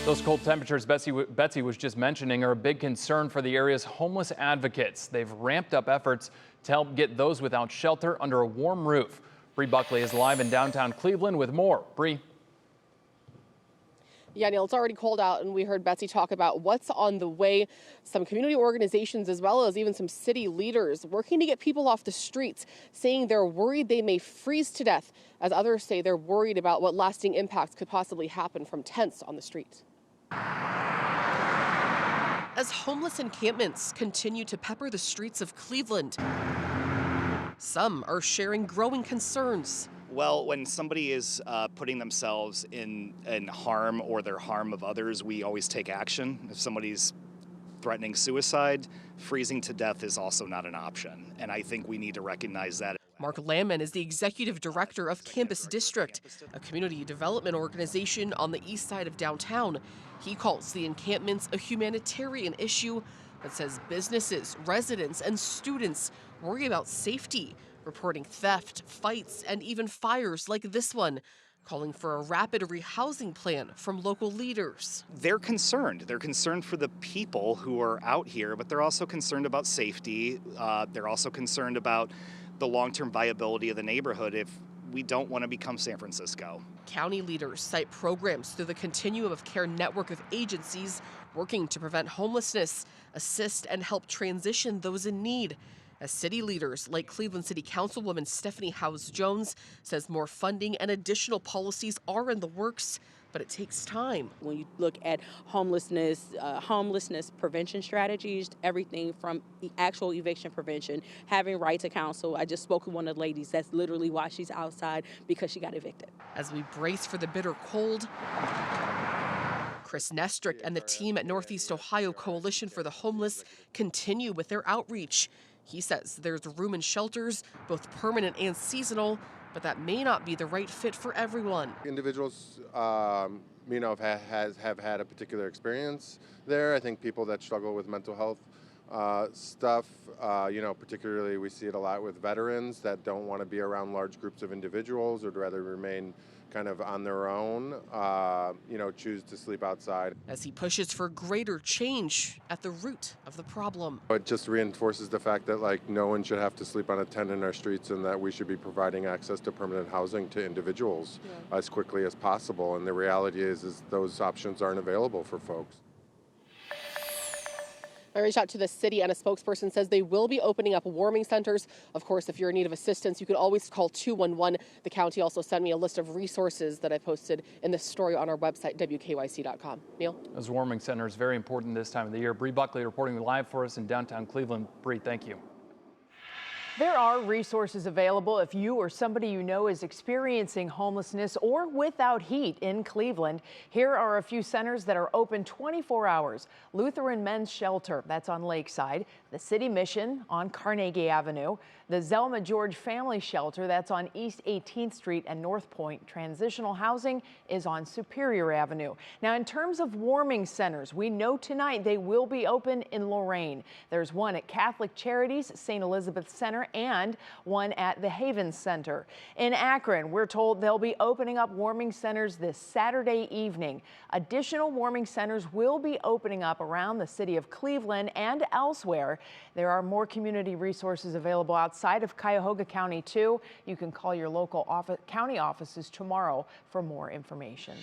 Those cold temperatures Betsy was just mentioning are a big concern for the area's homeless advocates. They've ramped up efforts to help get those without shelter under a warm roof. Bree Buckley is live in downtown Cleveland with more. Bree. Yeah, Neil, it's already cold out, and we heard Betsy talk about what's on the way. Some community organizations, as well as even some city leaders, working to get people off the streets, saying they're worried they may freeze to death, as others say they're worried about what lasting impacts could possibly happen from tents on the street. As homeless encampments continue to pepper the streets of Cleveland, some are sharing growing concerns. Well, when somebody is putting themselves in harm or their harm of others, we always take action. If somebody's threatening suicide, freezing to death is also not an option. And I think we need to recognize that. Mark Lammon is the executive director of Campus District, a community development organization on the east side of downtown. He calls the encampments a humanitarian issue, but says businesses, residents, and students worry about safety, reporting theft, fights, and even fires like this one, calling for a rapid rehousing plan from local leaders. They're concerned. They're concerned for the people who are out here, but they're also concerned about safety. They're also concerned about the long-term viability of the neighborhood if we don't want to become San Francisco. County leaders cite programs through the Continuum of Care network of agencies working to prevent homelessness, assist and help transition those in need. As city leaders like Cleveland City Councilwoman Stephanie Howes-Jones says more funding and additional policies are in the works, but it takes time. When you look at homelessness prevention strategies, everything from actual eviction prevention, having right to counsel. I just spoke with one of the ladies. That's literally why she's outside, because she got evicted. As we brace for the bitter cold, Chris Nestrick and the team at Northeast Ohio Coalition for the Homeless continue with their outreach. He says there's room in shelters, both permanent and seasonal, but that may not be the right fit for everyone. Individuals, have had a particular experience there. I think people that struggle with mental health stuff, particularly we see it a lot with veterans that don't want to be around large groups of individuals or would rather remain kind of on their own, choose to sleep outside. As he pushes for greater change at the root of the problem. It just reinforces the fact that no one should have to sleep on a tent in our streets and that we should be providing access to permanent housing to individuals as quickly as possible. And the reality is those options aren't available for folks. I reached out to the city, and a spokesperson says they will be opening up warming centers. Of course, if you're in need of assistance, you can always call 211. The county also sent me a list of resources that I posted in this story on our website, WKYC.com. Neil? Those warming centers, very important this time of the year. Bree Buckley reporting live for us in downtown Cleveland. Bree, thank you. There are resources available if you or somebody you know is experiencing homelessness or without heat in Cleveland. Here are a few centers that are open 24 hours. Lutheran Men's Shelter, that's on Lakeside. The City Mission on Carnegie Avenue. The Zelma George Family Shelter, that's on East 18th Street and North Point. Transitional Housing is on Superior Avenue. Now, in terms of warming centers, we know tonight they will be open in Lorain. There's one at Catholic Charities, St. Elizabeth Center, and one at the Haven Center. In Akron, we're told they'll be opening up warming centers this Saturday evening. Additional warming centers will be opening up around the city of Cleveland and elsewhere. There are more community resources available outside of Cuyahoga County, too. You can call your local county offices tomorrow for more information.